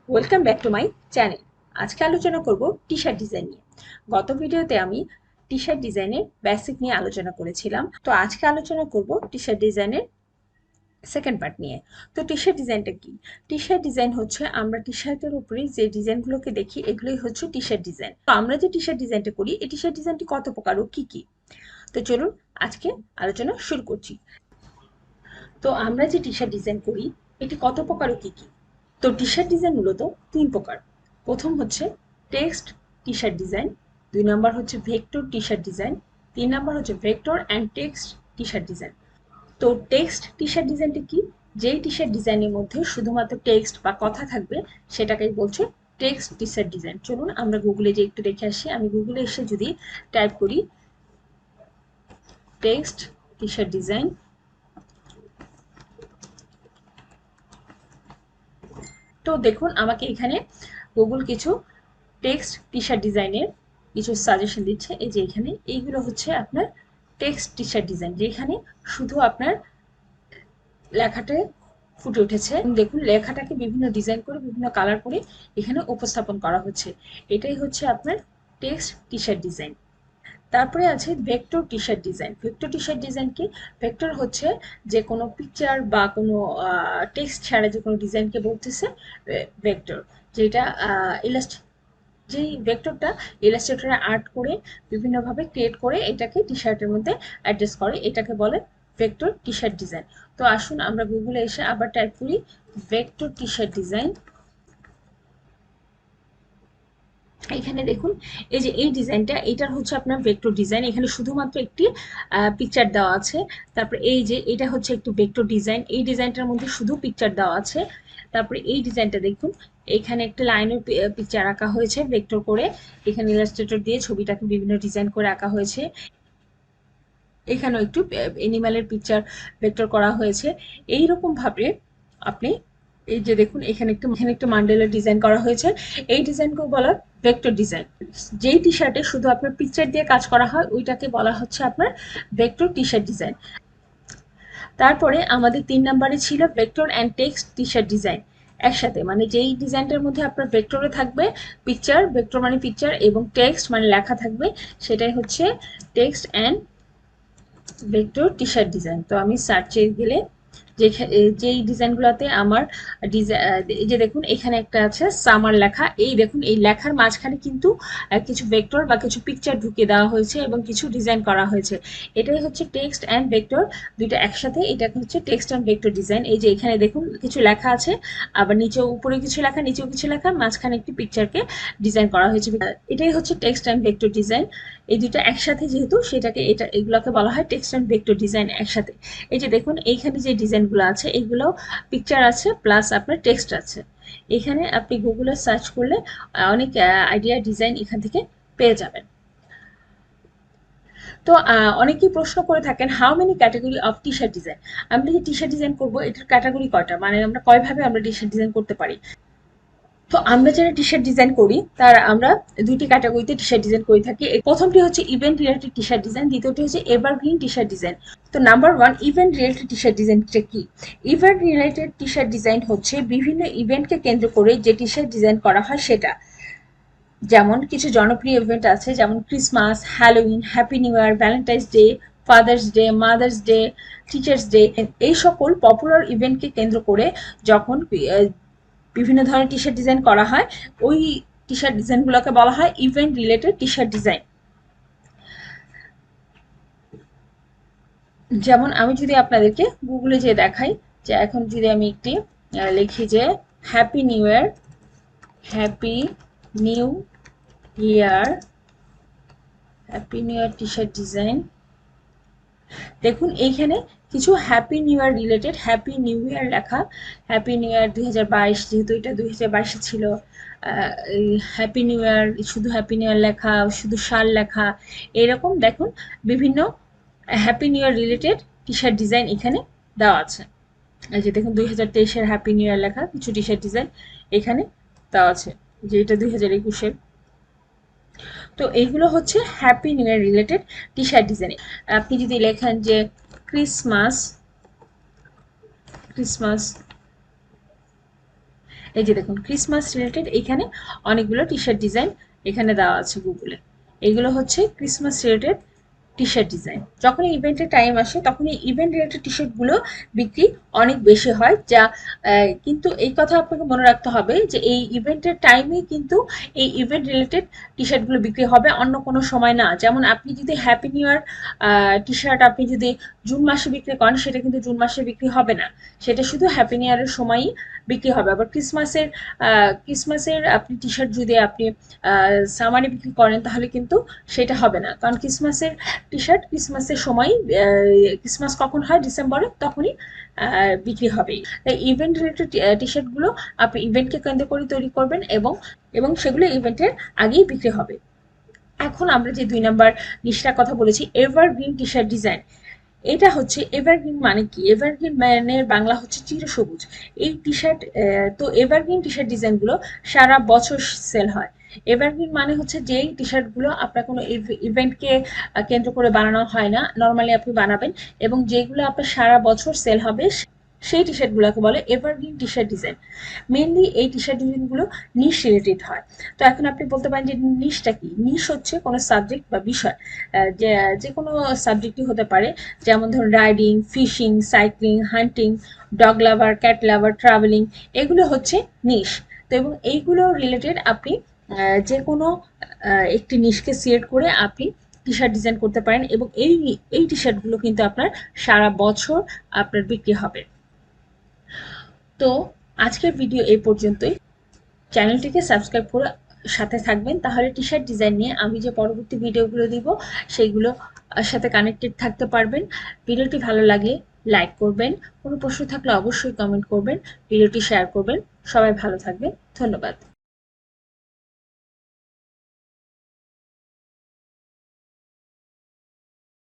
Welcome back to my channel. আজকে আলোচনা করব টি শার্ট ডিজাইন নিয়ে। গত ভিডিওতে আমি টি শার্ট ডিজাইনের বেসিক নিয়ে আলোচনা করেছিলাম, তো আজকে আলোচনা করব টি শার্ট ডিজাইনের সেকেন্ড পার্ট নিয়ে। তো টি শার্ট ডিজাইনটা কি? টি শার্ট ডিজাইন হচ্ছে আমরা টি শার্টের উপরে যে ডিজাইনগুলোকে দেখি এগুলোই হচ্ছে টি শার্ট ডিজাইন। তো আমরা যে টি শার্ট ডিজাইনটা করি এই টি শার্ট ডিজাইনটি কত প্রকার ও কি কি, তো চলুন আজকে আলোচনা শুরু করছি। তো আমরা যে টি শার্ট ডিজাইন করি এটি কত প্রকার ও কি কি? তো টি শার্ট ডিজাইন মূলত তিন প্রকার। প্রথম হচ্ছে টেক্সট টি শার্ট ডিজাইন, দুই নাম্বার হচ্ছে ভেক্টর টি শার্ট ডিজাইন, তিন নাম্বার হচ্ছে vector and text T shirt design. তো টেক্সট টি শার্ট ডিজাইনটা কি? যেই টি শার্ট ডিজাইনের মধ্যে শুধুমাত্র টেক্সট বা কথা থাকবে সেটাকেই বলছে টেক্সট টি শার্ট ডিজাইন। চলুন আমরা গুগলে যে একটু দেখে আসি। আমি গুগলে এসে যদি টাইপ করি টেক্সট টি শার্ট ডিজাইন, তো দেখুন আমাকে এখানে গুগল কিছু টেক্সট টি শার্ট ডিজাইনের কিছু সাজেশন দিচ্ছে। এই যে এখানে এইগুলো হচ্ছে আপনার টেক্সট টি শার্ট ডিজাইন, যেখানে শুধু আপনার লেখাটা ফুটে উঠেছে। দেখুন লেখাটাকে বিভিন্ন ডিজাইন করে বিভিন্ন কালার করে এখানে উপস্থাপন করা হচ্ছে। এটাই হচ্ছে আপনার টেক্সট টি শার্ট ডিজাইন। তারপরে আছে ভেক্টর টি শার্ট ডিজাইন। ভেক্টর টি শার্ট ডিজাইন কি? ভেক্টর হচ্ছে যে কোনো পিকচার বা কোনো টেক্সট ছাড়া যে কোনো ডিজাইনকে বলতেছে ভেক্টর, যেটা ইলাস্ট যেই ভেক্টরটা ইলাস্ট্রেটরে আর্ট করে বিভিন্নভাবে ক্রিয়েট করে এটাকে টি শার্টের মধ্যে অ্যাডজাস্ট করে, এটাকে বলে ভেক্টর টি শার্ট ডিজাইন। তো আসুন আমরা গুগলে এসে আবার টাইপ করি ভেক্টর টি শার্ট ডিজাইন। এখানে দেখুন এই যে এই ডিজাইনটা, এটার হচ্ছে আপনার ভেক্টর ডিজাইন। এখানে শুধুমাত্র একটি পিকচার দেওয়া আছে। তারপরে এই যে এটা হচ্ছে একটু ভেক্টর ডিজাইন, এই ডিজাইনটার মধ্যে শুধু পিকচার দেওয়া আছে। তারপরে এই ডিজাইনটা দেখুন, এখানে একটা লাইনের পিকচার আঁকা হয়েছে ভেক্টর করে, এখানে ইলাস্ট্রেটর দিয়ে ছবিটাকে বিভিন্ন ডিজাইন করে আঁকা হয়েছে। এখানেও একটু এনিম্যালের পিকচার ভেক্টর করা হয়েছে। এইরকম ভাবে আপনি এই যে দেখুন এখানে একটু মান্ডেলার ডিজাইন করা হয়েছে। এই ডিজাইনকে বলা ভেক্টর ডিজাইন। যেই টি শার্টে শুধু আপনার পিকচার দিয়ে কাজ করা হয় ওইটাকে বলা হচ্ছে আপনার ভেক্টর টি শার্ট ডিজাইন। তারপরে আমাদের ৩ নাম্বারে ছিল vector and text T shirt design একসাথে, মানে যেই ডিজাইনটার মধ্যে আপনার ভেক্টরে থাকবে পিকচার, ভেক্টর মানে পিকচার, এবং টেক্সট মানে লেখা থাকবে, সেটাই হচ্ছে text and vector T shirt design. তো আমি সার্চে গেলে যেই ডিজাইনগুলোতে আমার এই যে দেখুন এখানে একটা আছে সামার লেখা, এই দেখুন এই লেখার মাঝখানে কিন্তু কিছু ভেক্টর বা কিছু পিকচার ঢুকিয়ে দেওয়া হয়েছে এবং কিছু ডিজাইন করা হয়েছে। এটাই হচ্ছে টেক্সট অ্যান্ড ভেক্টর দুইটা একসাথে, এটাকে হচ্ছে টেক্সট অ্যান্ড ভেক্টর ডিজাইন। এই যে এখানে দেখুন কিছু লেখা আছে, আবার নিচে উপরে কিছু লেখা নিচেও কিছু লেখা, মাঝখানে একটি পিকচারকে ডিজাইন করা হয়েছে। এটাই হচ্ছে টেক্সট অ্যান্ড ভেক্টর ডিজাইন। এই দুইটা একসাথে যেহেতু সেটাকে এগুলোকে বলা হয় টেক্সট অ্যান্ড ভেক্টর ডিজাইন একসাথে। এই যে দেখুন এইখানে যে ডিজাইনগুলো আছে এগুলো পিকচার আছে প্লাস আপনার টেক্সট আছে। এখানে আপনি গুগলে সার্চ করলে অনেক আইডিয়া ডিজাইন এখান থেকে পেয়ে যাবেন। তো অনেকেই প্রশ্ন করে থাকেন how many category of T shirt design. আমরা যে টি শার্ট ডিজাইন করবো এটার ক্যাটাগরি কয়টা, মানে আমরা কয়ভাবে আমরা টি শার্ট ডিজাইন করতে পারি। তো আমরা যারা টি শার্ট ডিজাইন করি তার আমরা দুইটি ক্যাটাগরিতে টি শার্ট ডিজাইন করে থাকি। প্রথমটি হচ্ছে ইভেন্ট রিলেটেড টি শার্ট ডিজাইন, দ্বিতীয়টি হচ্ছে এভারগ্রিন টি শার্ট ডিজাইন। তো number one, event related T shirt ডিজাইনটা কি? ইভেন্ট রিলেটেড টি শার্ট ডিজাইন হচ্ছে বিভিন্ন ইভেন্টকে কেন্দ্র করে যে টি শার্ট ডিজাইন করা হয় সেটা। যেমন কিছু জনপ্রিয় ইভেন্ট আছে যেমন ক্রিসমাস, হ্যালোউইন, হ্যাপি নিউ ইয়ার, Valentine's day, father's day, mother's day, teachers day, এই সকল পপুলার ইভেন্টকে কেন্দ্র করে যখন বিভিন্ন ধরনের টি শার্ট ডিজাইন করা হয় ওই টি শার্ট ডিজাইনগুলোকে বলা হয় ইভেন্ট রিলেটেড টি শার্ট ডিজাইন। যেমন আমি যদি আপনাদেরকে গুগলে যে দেখাই, যে এখন যদি আমি একটি লিখি যে happy new year, happy new year, happy new year T shirt design, দেখুন এইখানে কিছু happy new year related happy new year লেখা। হ্যাপি নিউ ইয়ার 2022, যেহেতু এটা 2022 ছিল, হ্যাপি নিউ ইয়ার শুধু হ্যাপি নিউ ইয়ার লেখা, শুধু সাল লেখা, এরকম দেখুন বিভিন্ন হ্যাপি নিউ ইয়ার রিলেটেড টি শার্ট ডিজাইন এখানে দেওয়া আছে। এই যে দেখুন 2023-এর হ্যাপি নিউ ইয়ার লেখা কিছু টি শার্ট ডিজাইন এখানে দেওয়া আছে, যে এটা 2021-এর। তো এইগুলো হচ্ছে হ্যাপি নিউ ইয়ার রিলেটেড টি শার্ট ডিজাইন। আপনি যদি লেখেন যে ক্রিসমাস, ক্রিসমাস, এই যে দেখুন ক্রিসমাস রিলেটেড এইখানে অনেকগুলো টি শার্ট ডিজাইন এখানে দেওয়া আছে গুগলে। এগুলো হচ্ছে ক্রিসমাস রিলেটেড টি শার্ট ডিজাইন। যখন ইভেন্টের টাইম আসে তখন এই ইভেন্ট রিলেটেড টি শার্টগুলো বিক্রি অনেক বেশি হয়, যা কিন্তু এই কথা আপনাকে মনে রাখতে হবে যে এই ইভেন্টের টাইমেই কিন্তু এই ইভেন্ট রিলেটেড টি শার্টগুলো বিক্রি হবে, অন্য কোনো সময় না। যেমন আপনি যদি happy new year T shirt আপনি যদি জুন মাসে বিক্রি করেন, সেটা কিন্তু জুন মাসে বিক্রি হবে না, সেটা শুধু হ্যাপি নিউ ইয়ারের সময়ই বিক্রি হবে। আবার ক্রিসমাসের আপনি টি শার্ট যদি আপনি সামারে বিক্রি করেন তাহলে কিন্তু সেটা হবে না, কারণ ক্রিসমাসের টি শার্ট ক্রিসমাসের সময়, ক্রিসমাস কখন হয় ডিসেম্বরে, তখনই বিক্রি হবে। তাই ইভেন্ট রিলেটেড টি শার্টগুলো আপনি ইভেন্টকে কেন্দ্র করে তৈরি করবেন এবং সেগুলো ইভেন্টের আগেই বিক্রি হবে। এখন আমরা যে ২ নাম্বার নিশটার কথা বলেছি, এভারগ্রিন টি শার্ট ডিজাইন। এটা হচ্ছে এভারগ্রিন মানে কি? এভারগ্রিন মানের বাংলা হচ্ছে চিরসবুজ। এই টি শার্ট, তো এভারগ্রিন টি শার্ট ডিজাইনগুলো সারা বছর সেল হয়। এভারগ্রিন মানে হচ্ছে যেই টি শার্টগুলো আপনার কোনো ইভেন্টকে কেন্দ্র করে বানানো হয় না, নর্মালি আপনি বানাবেন, এবং যেগুলো আপনার সারা বছর সেল হবে, সেই টি শার্টগুলোকে বলে এভারগ্রিন টি শার্ট ডিজাইন। মেনলি এই টি শার্ট ডিজাইনগুলো নিশ রিলেটেড হয়। তো এখন আপনি বলতে পারেন যে নিশটা কি? নিশ হচ্ছে কোনো সাবজেক্ট বা বিষয়, যে যে কোনো সাবজেক্টই হতে পারে, যেমন ধরুন riding, fishing, cycling, hunting, dog lover, cat lover, travelling, এগুলো হচ্ছে নিশ। তো এবং এইগুলো রিলেটেড আপনি যে কোনো একটি নিশকে সিলেক্ট করে আপনি টি শার্ট ডিজাইন করতে পারেন, এবং এই টি শার্টগুলো কিন্তু আপনার সারা বছর আপনার বিক্রি হবে। তো আজকের ভিডিও এই পর্যন্তই। চ্যানেলটিকে সাবস্ক্রাইব করে সাথে থাকবেন, তাহলে টি শার্ট ডিজাইন নিয়ে আমি যে পরবর্তী ভিডিওগুলো দিব সেইগুলো সাথে কানেক্টেড থাকতে পারবেন। ভিডিওটি ভালো লাগলে লাইক করবেন, কোনো প্রশ্ন থাকলে অবশ্যই কমেন্ট করবেন, ভিডিওটি শেয়ার করবেন। সবাই ভালো থাকবেন, ধন্যবাদ।